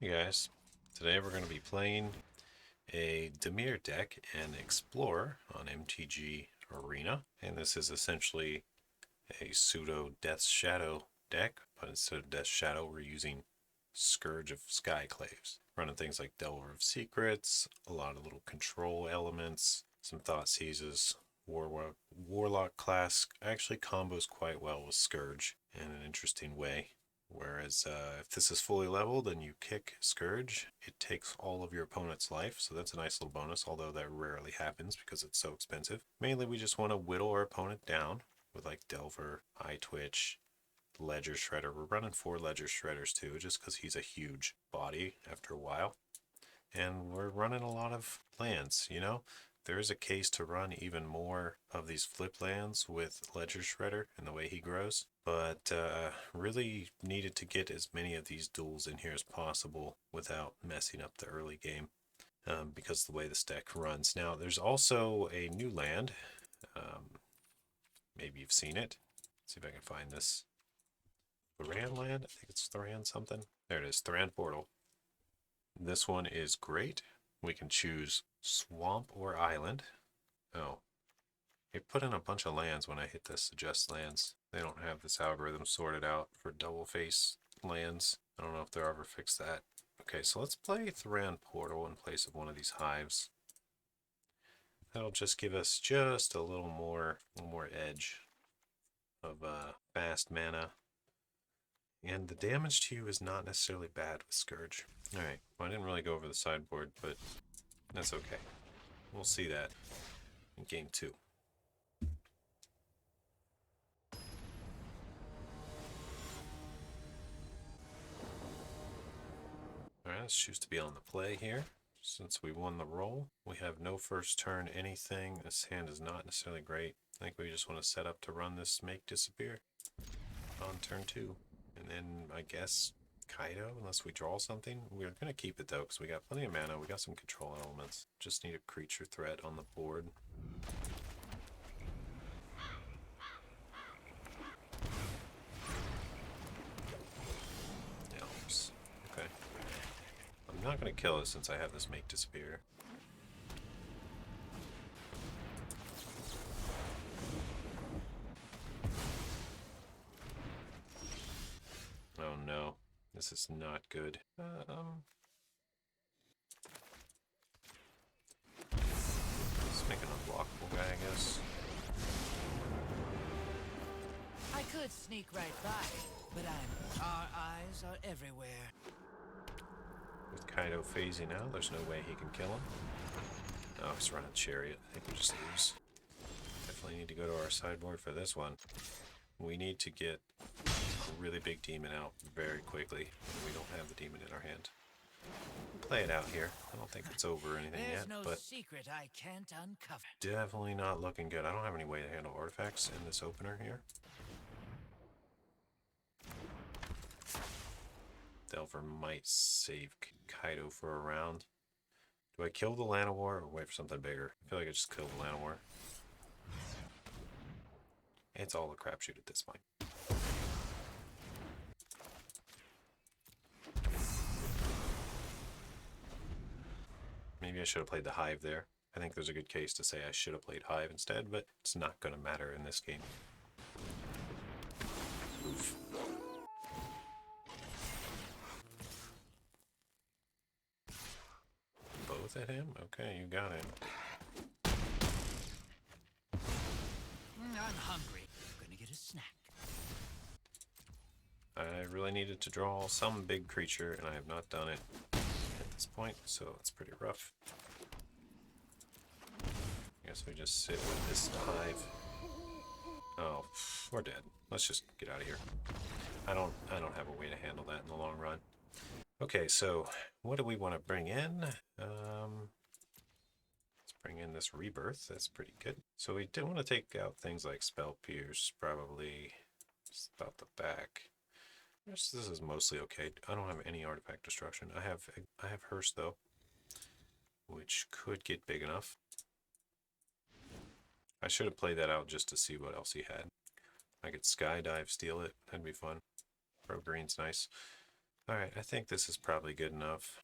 Hey guys, today we're going to be playing a Dimir deck and Explorer on MTG Arena. And this is essentially a pseudo Death's Shadow deck, but instead of Death's Shadow, we're using Scourge of Skyclaves. Running things like Delver of Secrets, a lot of little control elements, some Thought Seizes. Warlock class actually combos quite well with Scourge in an interesting way. Whereas if this is fully leveled and you kick Scourge, it takes all of your opponent's life, so that's a nice little bonus, although that rarely happens because it's so expensive. Mainly we just want to whittle our opponent down with like Delver, Eye Twitch, Ledger Shredder. We're running 4 Ledger Shredders too, just because he's a huge body after a while. And we're running a lot of lands, you know? There is a case to run even more of these flip lands with Ledger Shredder and the way he grows, but really needed to get as many of these duels in here as possible without messing up the early game because of the way this deck runs. Now, there's also a new land. Maybe you've seen it. Let's see if I can find this. Thoran land? I think it's Thoran something. There it is, Thoran Portal. This one is great. We can choose swamp or island. Oh, it put in a bunch of lands when I hit the suggest lands. They don't have this algorithm sorted out for double face lands. I don't know if they'll ever fix that. Okay, so let's play Thoran Portal in place of one of these hives. That'll just give us just a little more edge of fast mana. And the damage to you is not necessarily bad with Scourge. Alright, well, I didn't really go over the sideboard, but that's okay. We'll see that in game 2. Alright, let's choose to be on the play here. Since we won the roll, we have no first turn anything. This hand is not necessarily great. I think we just want to set up to run this Make Disappear on turn 2. And then, I guess, Kaido, unless we draw something. We're going to keep it, though, because we got plenty of mana. We got some control elements. Just need a creature threat on the board. Elves. Okay. I'm not going to kill it since I have this Make Disappear. Oh no, this is not good. Let's make an unblockable guy, I guess. I could sneak right by, but our eyes are everywhere. With Kaido phasing out, there's no way he can kill him. Oh, he's running Chariot. I think we just lose. Definitely need to go to our sideboard for this one. We need to get a really big demon out very quickly. We don't have the demon in our hand. Play it out here. I don't think it's over or anything There's yet, no but secret I can't uncover. definitely not looking good. I don't have any way to handle artifacts in this opener here. Delver might save Kaido for a round. Do I kill the Llanowar or wait for something bigger? I feel like I just killed the Llanowar. It's all a crapshoot at this point. Maybe I should have played the Hive there. I think there's a good case to say I should have played Hive instead, but it's not going to matter in this game. Oof. Both at him? Okay, you got it. I'm hungry. I'm gonna get a snack. I really needed to draw some big creature, and I have not done it at this point, so it's pretty rough. I guess we just sit with this Hive. Oh, we're dead. Let's just get out of here. I don't have a way to handle that in the long run. Okay, so what do we want to bring in? Let's bring in this Rebirth. That's pretty good. So we did want to take out things like Spell Pierce, probably just about the back. This is mostly okay. I don't have any artifact destruction. I have Hearst though, which could get big enough. I should have played that out just to see what else he had. I could Skydive, steal it. That'd be fun. Pro green's nice. Alright, I think this is probably good enough.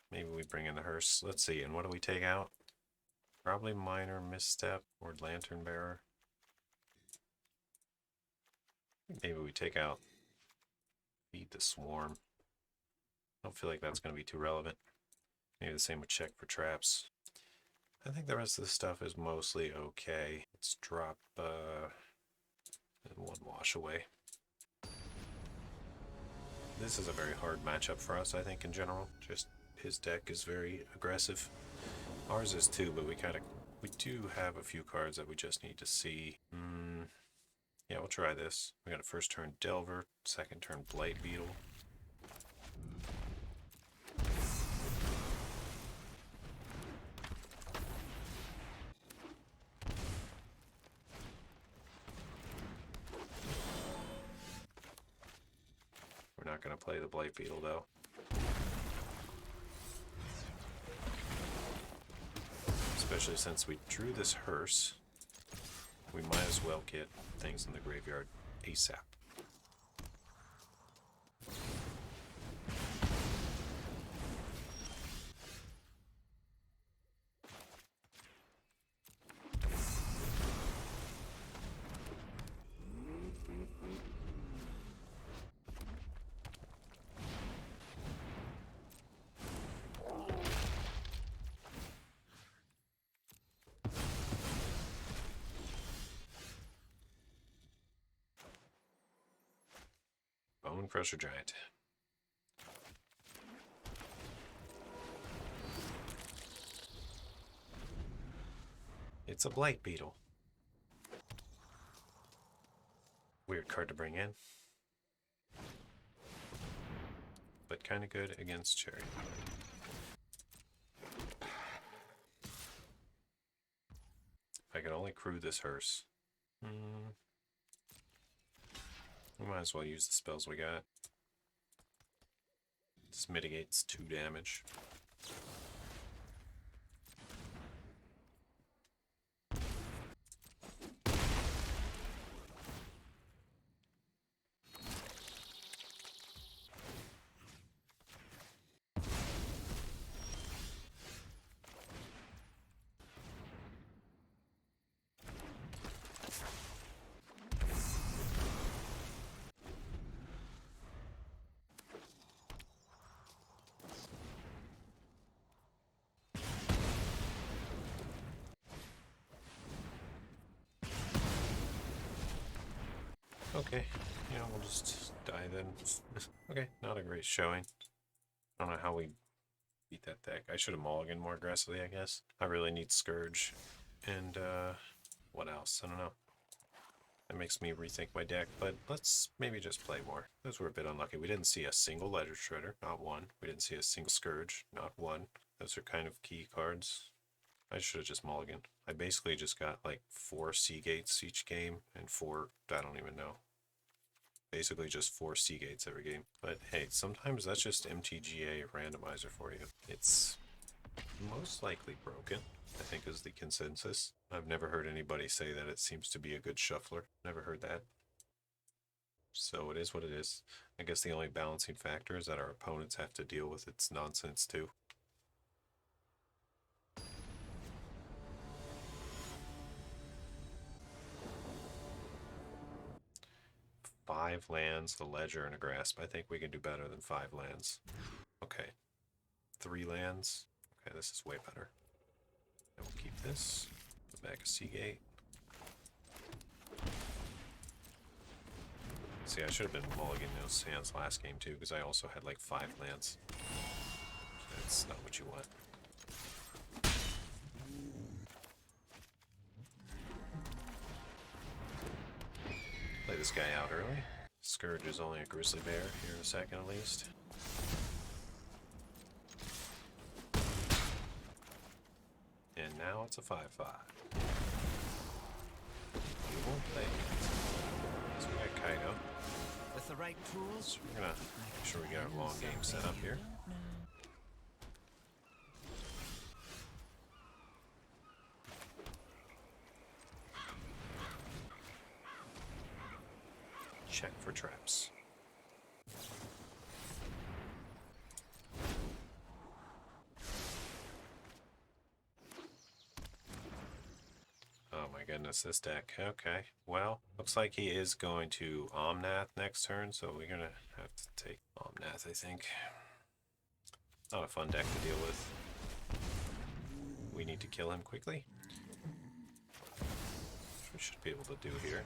Maybe we bring in the hearse. Let's see, and what do we take out? Probably minor misstep or lantern bearer. Maybe we take out feed the swarm. I don't feel like that's going to be too relevant. Maybe the same with check for traps. I think the rest of the stuff is mostly okay. Let's drop one wash away. This is a very hard matchup for us, I think, in general. Just his deck is very aggressive. Ours is too, but we do have a few cards that we just need to see. Yeah, we'll try this. We got a first turn Delver, second turn Blight Beetle. We're not going to play the Blight Beetle though. Especially since we drew this hearse, we might as well get things in the graveyard ASAP. Bone Crusher Giant. It's a Blight Beetle. Weird card to bring in. But kind of good against Cherry. If I could only crew this hearse. We might as well use the spells we got. This mitigates 2 damage. Okay, yeah, we'll just die then. Okay, not a great showing. I don't know how we beat that deck. I should have mulliganed more aggressively, I guess. I really need Scourge. And, what else? I don't know. That makes me rethink my deck, but let's maybe just play more. Those were a bit unlucky. We didn't see a single Ledger Shredder, not one. We didn't see a single Scourge, not one. Those are kind of key cards. I should have just mulliganed. I basically just got like 4 Seagates each game, and 4, I don't even know. Basically just 4 Seagates every game. But hey, sometimes that's just MTGA randomizer for you. It's most likely broken, I think is the consensus. I've never heard anybody say that it seems to be a good shuffler. Never heard that. So it is what it is. I guess the only balancing factor is that our opponents have to deal with its nonsense too. Five lands, the Ledger, and a Grasp. I think we can do better than 5 lands. Okay. 3 lands. Okay, this is way better. And we'll keep this. Put back a Seagate. See, I should have been mulliganing those hands last game too, because I also had like 5 lands. That's not what you want. Play this guy out early. Scourge is only a Grizzly Bear here in a second at least. And now it's a 5-5. We won't play. So we got Kaido. With the right tools, We're gonna make sure we get our long game set up here. Check for traps. goodness, this deck. Okay, well, looks like he is going to Omnath next turn, so we're gonna have to take Omnath, I think. Not a fun deck to deal with. We need to kill him quickly. Which we should be able to do here.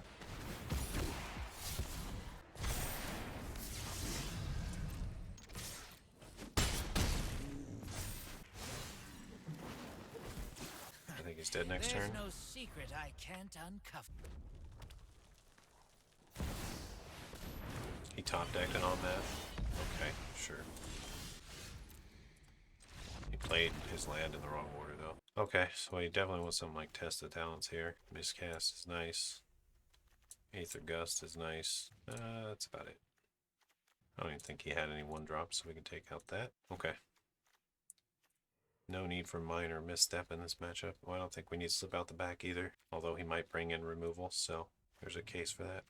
I think he's dead next turn. There's no secret I can't uncover. He top decked an Omnath. Okay, sure. He played his land in the wrong order, though. Okay, so he definitely wants some, like, test of talents here. Miscast is nice. Aether Gust is nice. That's about it. I don't even think he had any 1-drop, so we can take out that. Okay. No need for minor misstep in this matchup. Well, I don't think we need to slip out the back either, although he might bring in removal, so there's a case for that.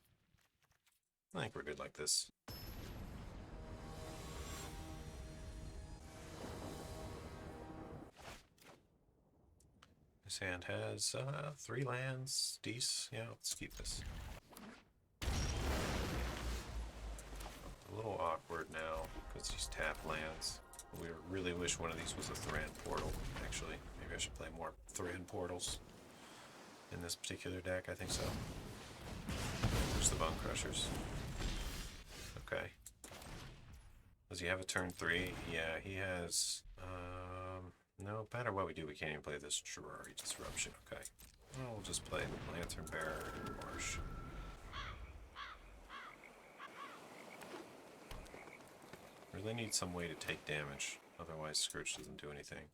I think we're good like this. This hand has 3 lands. Decent. Yeah, let's keep this. A little awkward now because these tap lands. We really wish one of these was a Thran portal, actually. Maybe I should play more Thran portals in this particular deck. I think so. There's the Bone Crushers. Okay. Does he have a turn 3? Yeah, he has... no matter what we do, we can't even play this Gerari Disruption. Okay. Well, we'll just play the Lantern Bearer and Marsh. Really need some way to take damage, otherwise Scourge doesn't do anything.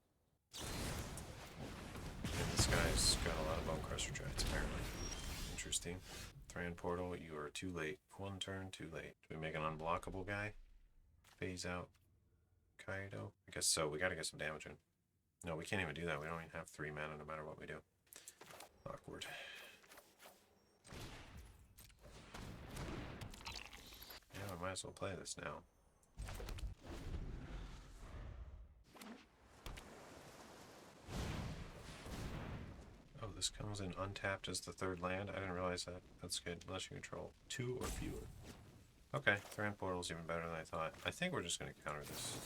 And this guy's got a lot of Bone Crusher Giants, apparently. Interesting. Thran Portal, you are too late. 1 turn, too late. Do we make an unblockable guy? Phase out Kaido? I guess so. We gotta get some damage in. No, we can't even do that. We don't even have 3 mana no matter what we do. Awkward. Yeah, we might as well play this now. Oh, this comes in untapped as the 3rd land. I didn't realize that. That's good. Unless you control 2 or fewer. Okay, Thran Portal's even better than I thought. I think we're just going to counter this.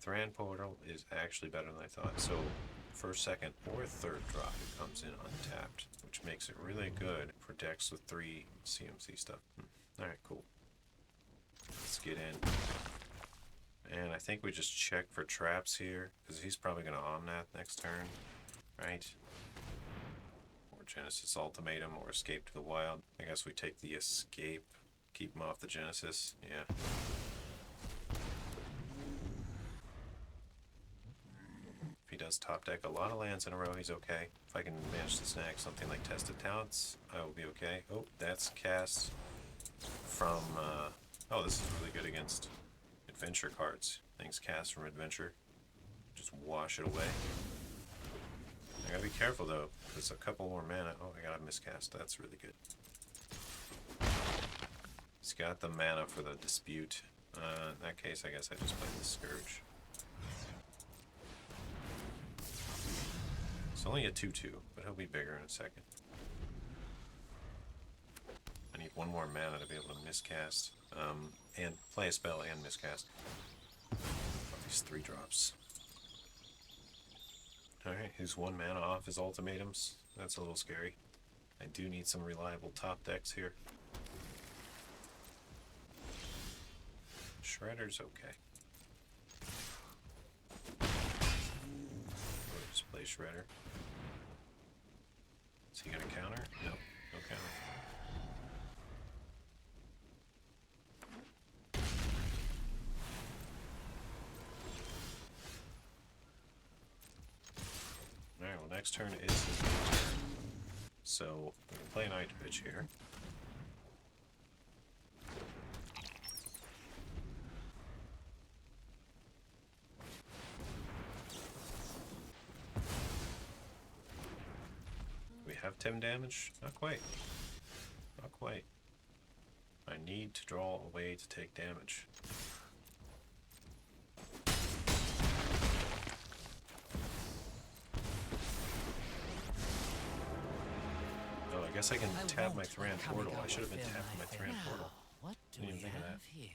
Thran Portal is actually better than I thought. So, 1st, 2nd, or 3rd drop comes in untapped, which makes it really good for decks with 3 CMC stuff. Alright, cool. Let's get in. And I think we just check for traps here, because he's probably going to Omnath next turn, right? Or Genesis Ultimatum, or Escape to the Wild. I guess we take the Escape, keep him off the Genesis, yeah. If he does top deck a lot of lands in a row, he's okay. If I can manage to snag something like Tested Talents, I will be okay. Oh, that's cast from, oh, this is really good against Adventure cards. Things cast from Adventure. Just wash it away. I gotta be careful though, because a couple more mana. Oh, I got a miscast. That's really good. He's got the mana for the Dispute. In that case, I guess I just play the Scourge. It's only a 2/2, but he'll be bigger in a second. I need 1 more mana to be able to miscast. And play a spell and miscast. These 3 drops. Alright, he's 1 mana off his ultimatums. That's a little scary. I do need some reliable top decks here. Shredder's okay. Or just play Shredder. Is he gonna counter? No, no counter. Alright, well next turn is his turn. So we can play an Night Pitch here. Do we have 10 damage? Not quite. Not quite. I need to draw a way to take damage. guess I can I tap won't my let Thran portal. I should have been Kamigawa tapping my fill Thran my portal. What do Didn't we even think of have that. here?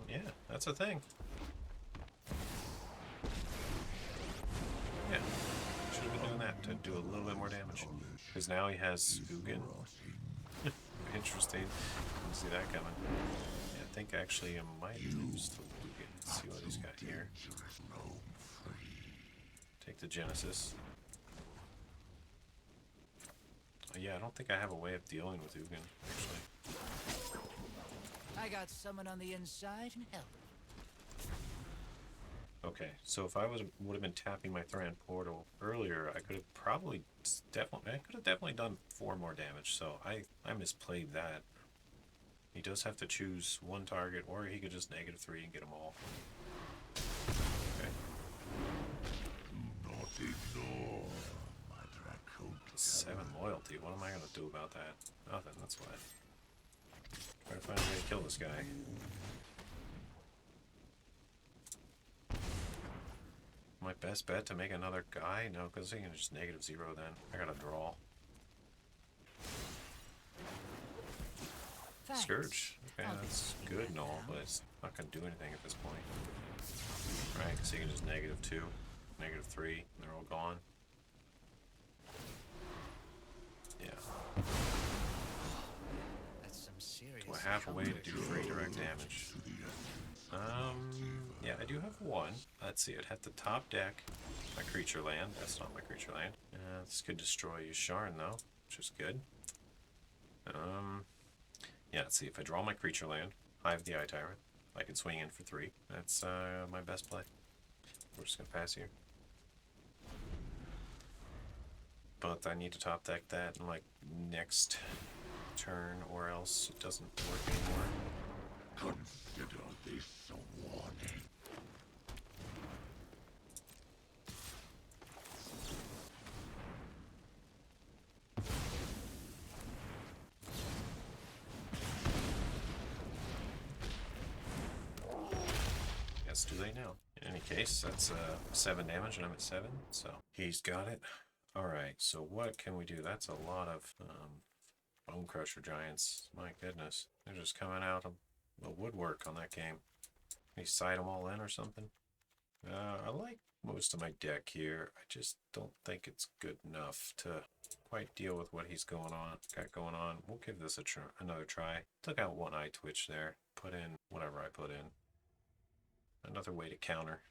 Yeah, that's a thing. Yeah, should have been doing that to do a little bit more damage. Because now he has Ugin. Interesting. Didn't see that coming. Yeah, I think actually I might use the Ugin. Let's see what he's got here. Take the Genesis. Oh, yeah, I don't think I have a way of dealing with Ugin, actually. I got someone on the inside and help. Okay, so if I would have been tapping my Thran portal earlier, I could have probably definitely done 4 more damage. So I misplayed that. He does have to choose one target, or he could just -3 and get them all. Okay. 7 loyalty. What am I gonna do about that? Nothing. That's why. Try to find a way to kill this guy. My best bet to make another guy? No, because he can just -0 then. I gotta draw. Thanks. Scourge. Okay, I'll be that's taking good that and all, now. but it's not gonna do anything at this point. Right, because he can just -2, -3, and they're all gone. Yeah. That's some serious. Do I have a way to do 3 direct damage? Yeah, I do have one. Let's see, I'd have to top deck my creature land. That's not my creature land. This could destroy Yasharn though, which is good. Yeah, let's see, if I draw my creature land, Hive the Eye Tyrant, I can swing in for 3. That's my best play. We're just gonna pass here. But I need to top deck that in like next turn, or else it doesn't work anymore. Consider this a warning. Yes, too late now. In any case, that's 7 damage, and I'm at 7, so he's got it. Alright, so what can we do? That's a lot of Bone Crusher Giants. My goodness. They're just coming out of the woodwork on that game. Can you side them all in or something? I like most of my deck here. I just don't think it's good enough to quite deal with what he's got going on. We'll give this another try. Took out one eye twitch there. Put in whatever I put in. Another way to counter.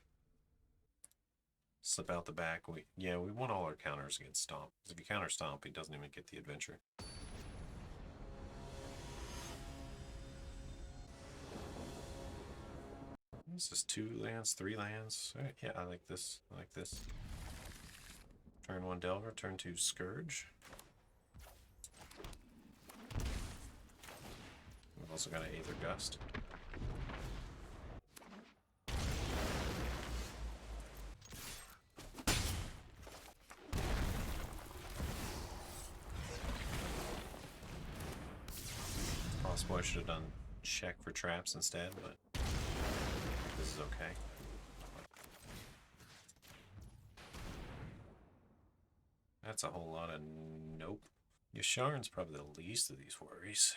Slip out the back. We want all our counters against Stomp. If you counter Stomp, he doesn't even get the adventure. This is 2 lands, 3 lands. All right, yeah, I like this. I like this. Turn 1 Delver, turn 2 Scourge. We've also got an Aether Gust. Possible I should have done check for traps instead, but this is okay. That's a whole lot of nope. Yasharn's probably the least of these worries.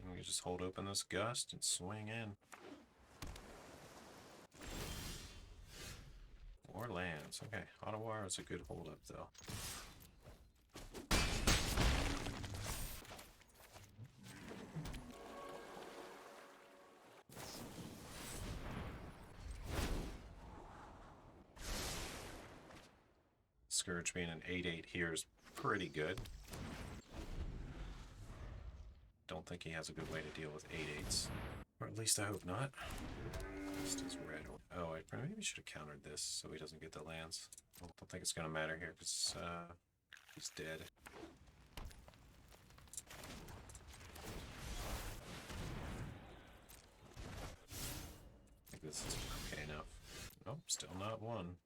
And we just hold open this gust and swing in. Or lands. Okay, Ottawa is a good hold-up though. Scourge being an 8/8 here is pretty good. Don't think he has a good way to deal with 8/8s. Or at least I hope not. Just as red. Oh, I maybe should have countered this so he doesn't get the lands. I don't think it's going to matter here because he's dead. I think this is okay enough. Nope, still not one.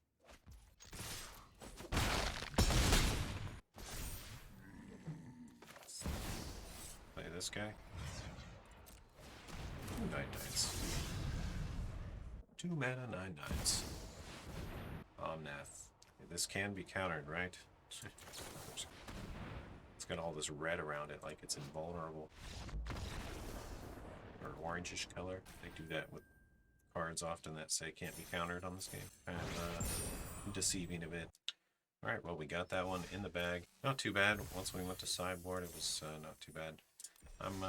this guy. 2 9/9s. 2 mana 9/9s. Omnath. This can be countered, right? It's got all this red around it, like it's invulnerable. Or orangish color. They do that with cards often that say can't be countered on this game. Kind of deceiving a bit. Alright, well, we got that one in the bag. Not too bad. Once we went to sideboard, it was not too bad. I'm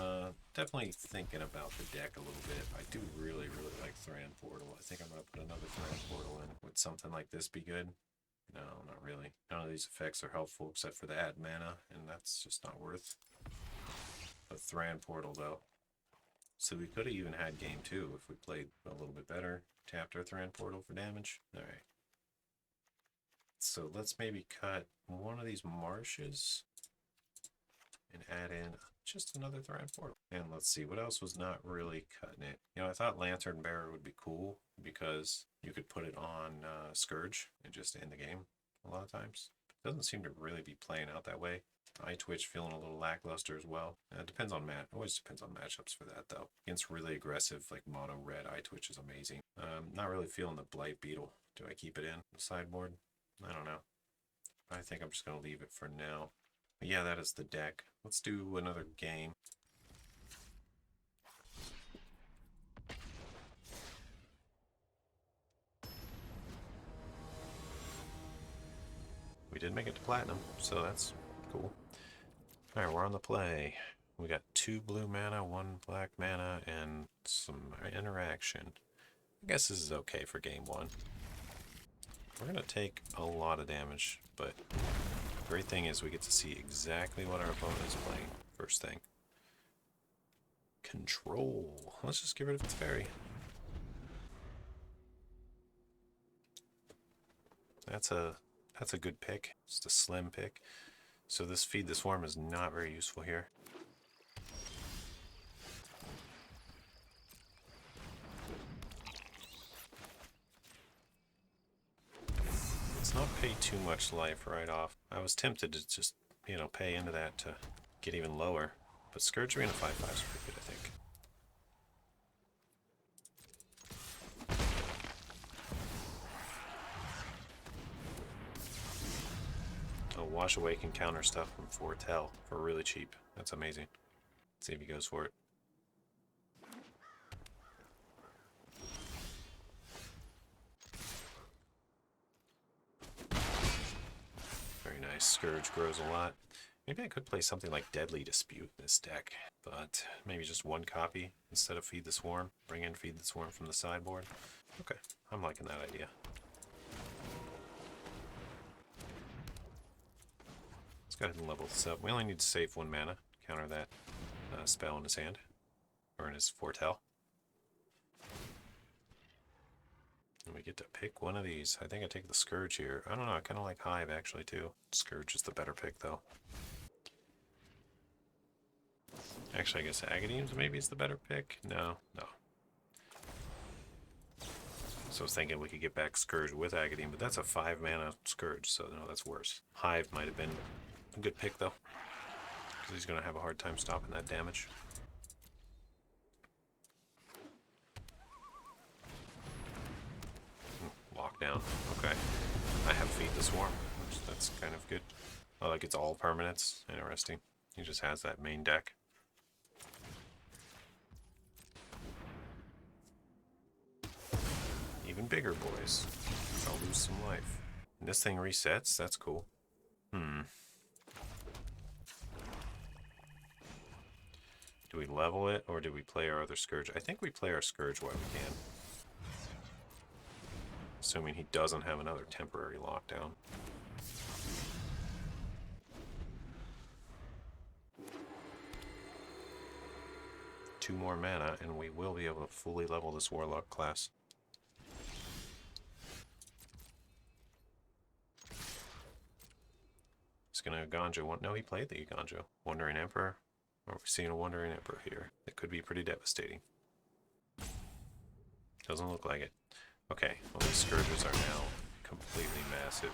definitely thinking about the deck a little bit. I do really, really like Thran Portal. I think I'm going to put another Thran Portal in. Would something like this be good? No, not really. None of these effects are helpful except for the add mana, and that's just not worth a Thran Portal, though. So we could have even had game 2 if we played a little bit better. Tapped our Thran Portal for damage. Alright. So let's maybe cut one of these marshes and add in just another Thran Portal. And let's see, what else was not really cutting it? You know, I thought Lantern Bearer would be cool because you could put it on Scourge and just end the game a lot of times. It doesn't seem to really be playing out that way. Eye Twitch feeling a little lackluster as well. It depends on always depends on matchups for that though. Against really aggressive like mono red, Eye Twitch is amazing. Not really feeling the Blight Beetle. Do I keep it in the sideboard? I don't know. I think I'm just going to leave it for now. But yeah, that is the deck. Let's do another game. We did make it to platinum, so that's cool. Alright, we're on the play. We got 2 blue mana, 1 black mana, and some interaction. I guess this is okay for game 1. We're going to take a lot of damage, but the great thing is we get to see exactly what our opponent is playing. First thing. Control. Let's just get rid of its fairy. That's a good pick. Just a slim pick. So this Feed the Swarm is not very useful here. Let's not pay too much life right off. I was tempted to just, you know, pay into that to get even lower. But Scourge Arena 5/5 is pretty good, I think. Oh, Wash Away can counter stuff from Foretell for really cheap. That's amazing. Let's see if he goes for it. Very nice. Scourge grows a lot. Maybe I could play something like Deadly Dispute in this deck, but maybe just 1 copy instead of Feed the Swarm. Bring in Feed the Swarm from the sideboard. Okay, I'm liking that idea. Let's go ahead and level this up. We only need to save 1 mana. Counter that spell in his hand, or in his Foretell. And we get to pick one of these. I think I take the Scourge here. I don't know, I kind of like Hive actually too. Scourge is the better pick though. Actually, I guess Agadeem's maybe is the better pick. No. So I was thinking we could get back Scourge with Agadeem, but that's a 5 mana Scourge, so no, that's worse. Hive might have been a good pick though, because he's going to have a hard time stopping that damage. Lockdown. Okay. I have Feed the Swarm, which that's kind of good. Oh, like it's all permanents. Interesting. He just has that main deck. Even bigger boys. I'll lose some life. And this thing resets? That's cool. Do we level it, or do we play our other Scourge? I think we play our Scourge while we can. Assuming he doesn't have another temporary lockdown. Two more mana, and we will be able to fully level this Warlock class. He's gonna Ganjo one. No, he played the Ganjo. Wandering Emperor. Or we're seeing a Wandering Emperor here. It could be pretty devastating. Doesn't look like it. Okay, well these Scourges are now completely massive.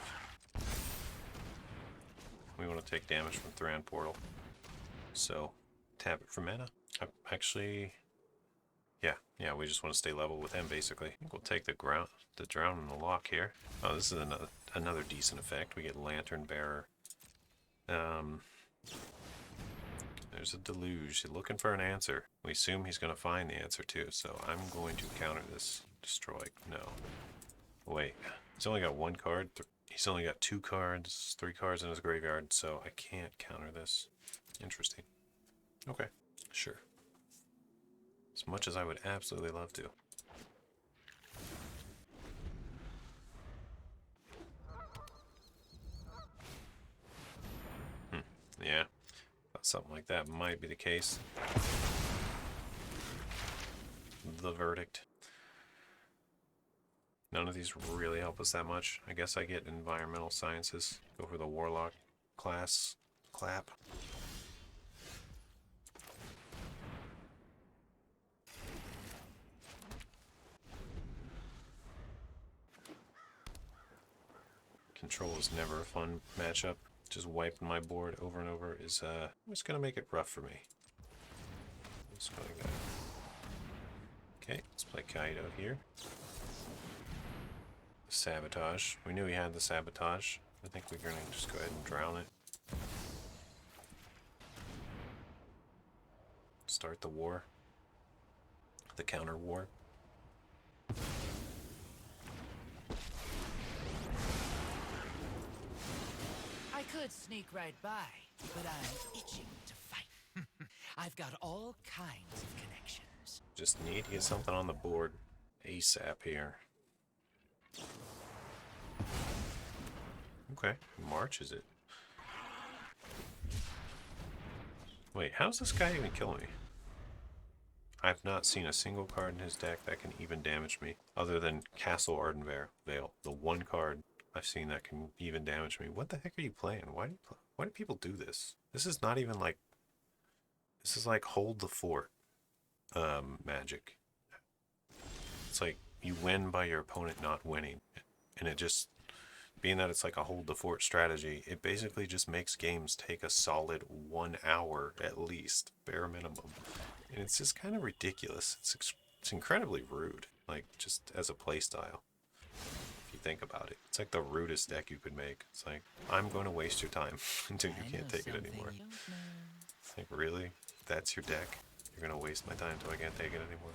We want to take damage from Thran Portal. So Tap it for mana. Actually, yeah, we just want to stay level with him, basically. I think we'll take the drown in the lock here. Oh, this is another decent effect. We get Lantern Bearer. There's a deluge. He's looking for an answer. We assume he's going to find the answer too, so I'm going to counter this. Destroy. No. Wait. He's only got one card. He's only got 2 cards, 3 cards in his graveyard, so I can't counter this. Interesting. Okay. Sure. As much as I would absolutely love to. Yeah. Something like that might be the case. The verdict. None of these really help us that much. I guess I get environmental sciences. Go for the warlock class. Clap. Control is never a fun matchup. Just wiping my board over and over is it's gonna make it rough for me. Just going to... Okay, let's play Kaido here. Sabotage. We knew he had the sabotage. I think we're gonna just go ahead and drown it. Start the war. The counter war. I could sneak right by, but I'm itching to fight. I've got all kinds of connections. Just need to get something on the board ASAP here. Okay, March is it? Wait, how's this guy even kill me? I've not seen a single card in his deck that can even damage me, other than Castle Ardenvale, the one card I've seen that can even damage me. What the heck are you playing? Why do people do this? This is not even like... This is like hold the fort magic. It's like you win by your opponent not winning. And it just... Being that it's like a hold the fort strategy, it basically just makes games take a solid 1 hour at least, bare minimum. And it's just kind of ridiculous. It's incredibly rude, like just as a play style. If you think about it, it's like the rudest deck you could make. It's like, I'm going to waste your time until you can't take it anymore. It's like, really? That's your deck? You're going to waste my time until I can't take it anymore?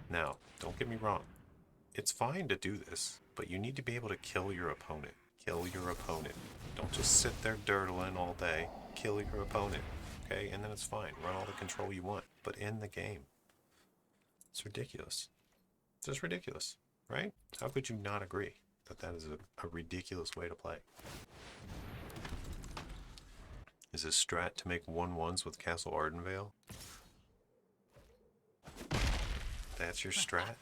Now, don't get me wrong. It's fine to do this, but you need to be able to kill your opponent. Kill your opponent. Don't just sit there dirtling all day. Kill your opponent. Okay? And then it's fine. Run all the control you want. But end the game. It's ridiculous. It's just ridiculous. Right? How could you not agree that that is a ridiculous way to play? Is this strat to make 1/1s with Castle Ardenvale? That's your strat?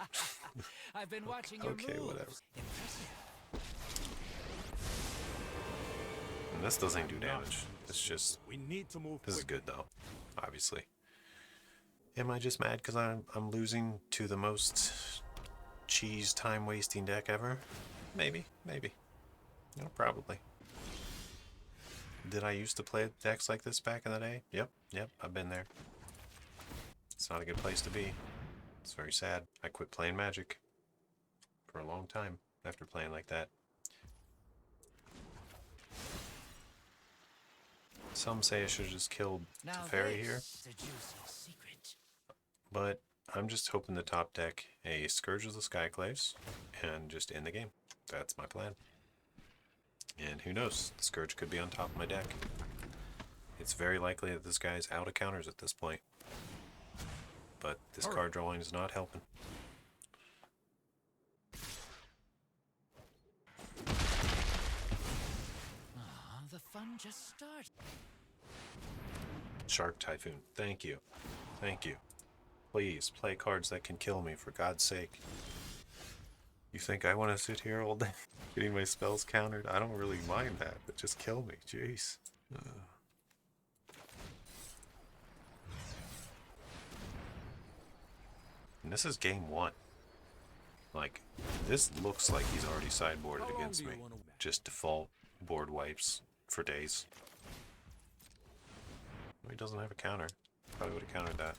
I've been watching your Okay, moves. whatever. Impressive. And this doesn't do damage. It's just... We need to move. This is good though, obviously. Am I just mad because I'm losing to the most cheese time wasting deck ever? Maybe. No, probably. Did I used to play decks like this back in the day? Yep, I've been there. It's not a good place to be. It's very sad. I quit playing Magic for a long time after playing like that. Some say I should have just killed Teferi here, This is a juicy secret. but I'm just hoping to top deck a Scourge of the Skyclaves and just end the game. That's my plan. And who knows, the Scourge could be on top of my deck. It's very likely that this guy's out of counters at this point. But this card drawing is not helping. The fun just started. Shark Typhoon, thank you. Thank you. Please, play cards that can kill me, for God's sake. You think I want to sit here all day getting my spells countered? I don't really mind that, but just kill me, jeez. And this is game 1. Like, this looks like he's already sideboarded against me. Just default board wipes for days. He doesn't have a counter. Probably would have countered that.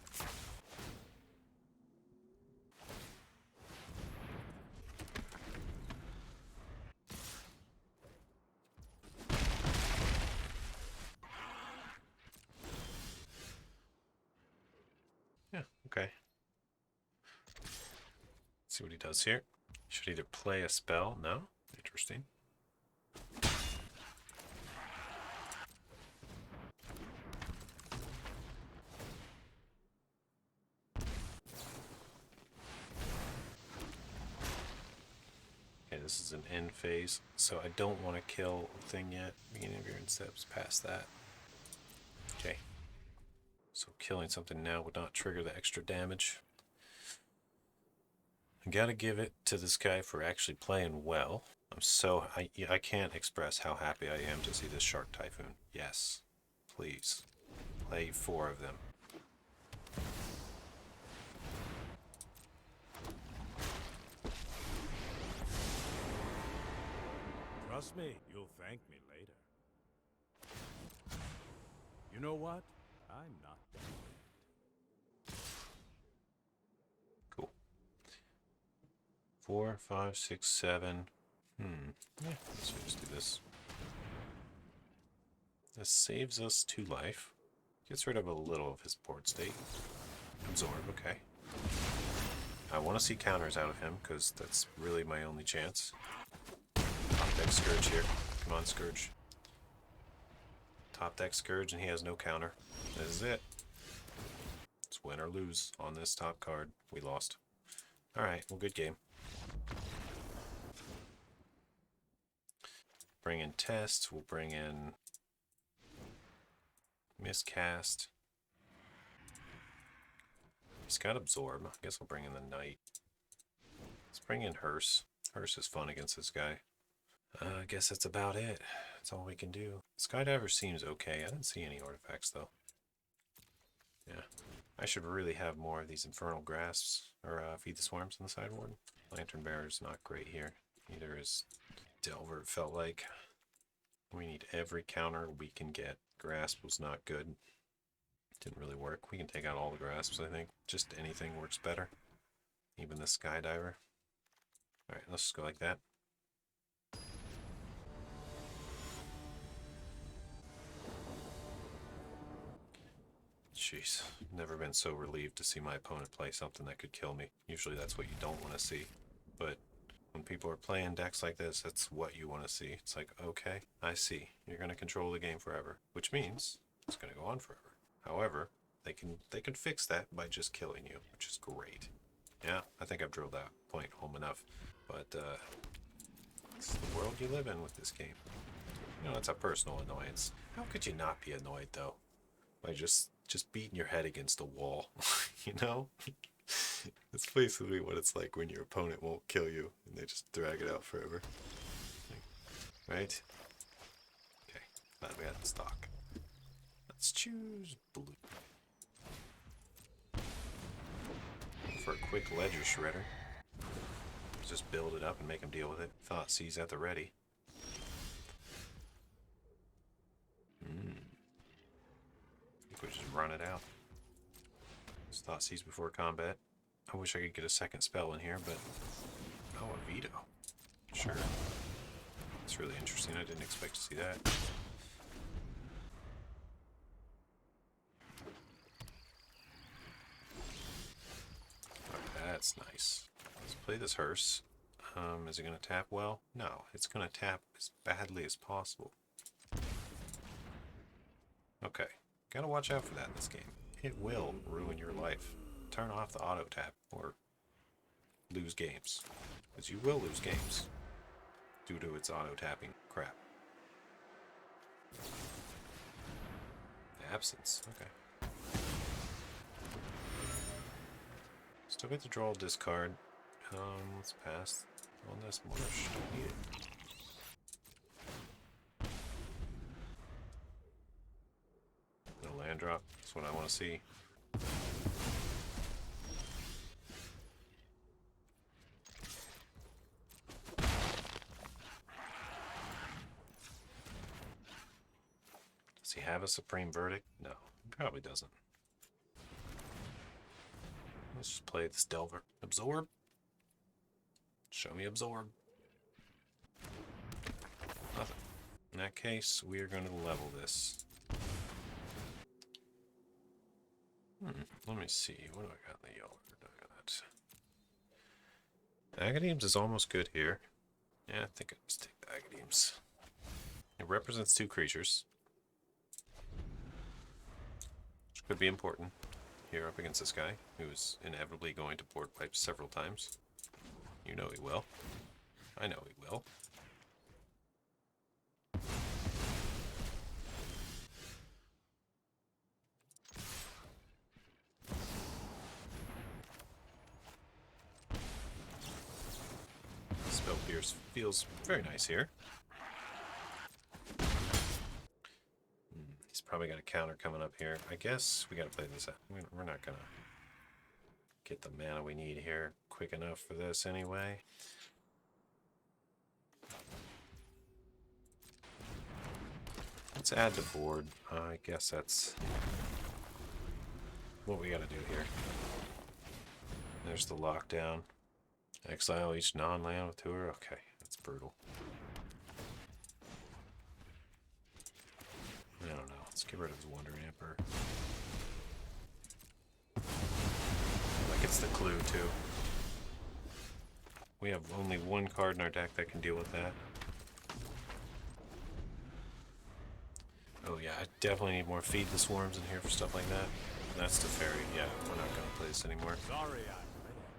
Yeah, okay. Let's see what he does here. Should either play a spell. No? Interesting. Okay, this is an end phase, so I don't want to kill a thing yet. Beginning of your end steps past that. Okay. So killing something now would not trigger the extra damage. I gotta give it to this guy for actually playing well. I can't express how happy I am to see this Shark Typhoon. Yes, please. Play 4 of them. Trust me, you'll thank me later. You know what? I'm not done yet. Cool. 4, 5, 6, 7. Yeah, let's just do this. This saves us 2 life. Gets rid of a little of his board state. Absorb, okay. I want to see counters out of him, because that's really my only chance. Top deck Scourge here. Come on, Scourge. Top deck Scourge, and he has no counter. This is it. It's win or lose on this top card. We lost. Alright, well, good game. Bring in Test. We'll bring in Miscast. He's got Absorb. I guess we'll bring in the Knight. Let's bring in Hearse. Hearse is fun against this guy. I guess that's about it. That's all we can do. Skydiver seems okay. I didn't see any artifacts, though. Yeah. I should really have more of these Infernal Grasps, or Feed the Swarms on the sideboard. Lantern Bearer's not great here. Neither is Delver, it felt like. We need every counter we can get. Grasp was not good. Didn't really work. We can take out all the grasps, I think. Just anything works better. Even the Skydiver. Alright, let's just go like that. Jeez, never been so relieved to see my opponent play something that could kill me. Usually that's what you don't want to see. But when people are playing decks like this, that's what you want to see. It's like, okay, I see. You're going to control the game forever. Which means it's going to go on forever. However, they can fix that by just killing you, which is great. Yeah, I think I've drilled that point home enough. But it's the world you live in with this game. You know, it's a personal annoyance. How could you not be annoyed, though? By just beating your head against a wall, you know? That's basically what it's like when your opponent won't kill you and they just drag it out forever. Right? Okay, glad we got the stock. Let's choose blue. For a quick ledger shredder. Just build it up and make him deal with it. Thoughtseize at the ready. We just run it out. Just Thoughtseize before combat. I wish I could get a second spell in here, but... Oh, a veto. Sure. It's really interesting. I didn't expect to see that. Oh, that's nice. Let's play this Hearse. Is it going to tap well? No, it's going to tap as badly as possible. Okay. Gotta watch out for that in this game. It will ruin your life. Turn off the auto tap or lose games. Because you will lose games due to its auto tapping crap. Absence, okay. Still get to draw a discard. Let's pass on this marsh. Don't need it. Land drop. That's what I want to see. Does he have a Supreme Verdict? No, he probably doesn't. Let's just play this Delver. Absorb. Show me absorb. Nothing. In that case, we are going to level this. Let me see. What do I got in the yellow? Agadeem's is almost good here. Yeah, I think I'll just take the Agadeem's. It represents 2 creatures, which could be important here up against this guy, who's inevitably going to board pipe several times. You know he will. I know he will. Spell Pierce feels very nice here. He's probably got a counter coming up here. I guess we got to play this out. We're not going to get the mana we need here quick enough for this anyway. Let's add to board. I guess that's what we got to do here. There's the lockdown. Exile each non-land with tour. Okay, that's brutal. I don't know. Let's get rid of his Wandering Emperor. Like it's the clue too. We have only 1 card in our deck that can deal with that. Oh yeah, I definitely need more Feed the Swarms in here for stuff like that. That's the Fairy. Yeah, we're not going to play this anymore. Sorry,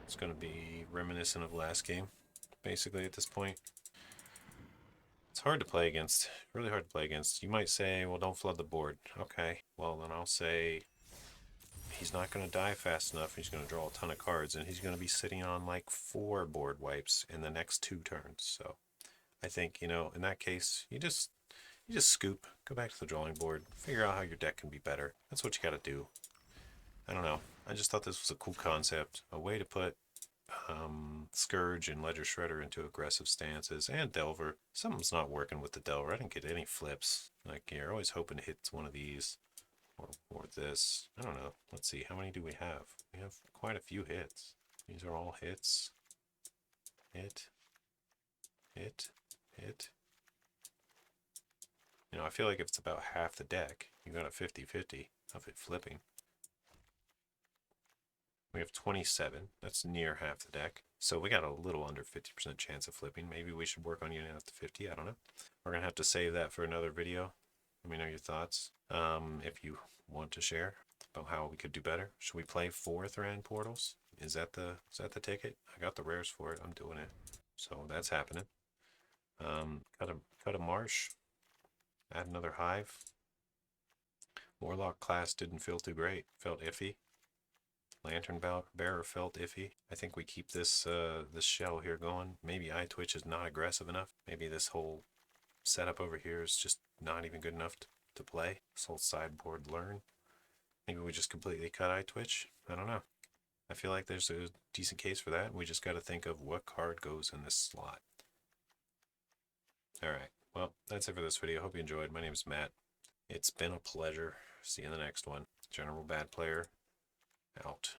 It's going to be reminiscent of last game, basically, at this point. It's hard to play against. Really hard to play against. You might say, well, don't flood the board. Okay. Well, then I'll say he's not going to die fast enough. He's going to draw a ton of cards, and he's going to be sitting on like 4 board wipes in the next 2 turns. So I think, you know, in that case, you just scoop, go back to the drawing board, figure out how your deck can be better. That's what you got to do. I don't know. I just thought this was a cool concept. A way to put Scourge and Ledger Shredder into aggressive stances, and Delver. Something's not working with the Delver. I didn't get any flips. Like, you're always hoping to hit one of these. Or this. I don't know. Let's see. How many do we have? We have quite a few hits. These are all hits. Hit. Hit. Hit. You know, I feel like if it's about half the deck, you got a 50-50 of it flipping. We have 27. That's near half the deck. So we got a little under 50% chance of flipping. Maybe we should work on getting up to 50. I don't know. We're going to have to save that for another video. Let me know your thoughts. If you want to share about how we could do better. Should we play 4 Thran portals? Is that the ticket? I got the rares for it. I'm doing it. So that's happening. Cut a marsh. Add another hive. Warlock class didn't feel too great. Felt iffy. Lantern Bearer felt iffy. I think we keep this this shell here going. Maybe iTwitch is not aggressive enough. Maybe this whole setup over here is just not even good enough to play. This whole sideboard learn. Maybe we just completely cut iTwitch. I don't know. I feel like there's a decent case for that. We just got to think of what card goes in this slot. Alright, well, that's it for this video. Hope you enjoyed. My name is Matt. It's been a pleasure. See you in the next one. General Bad Player, out.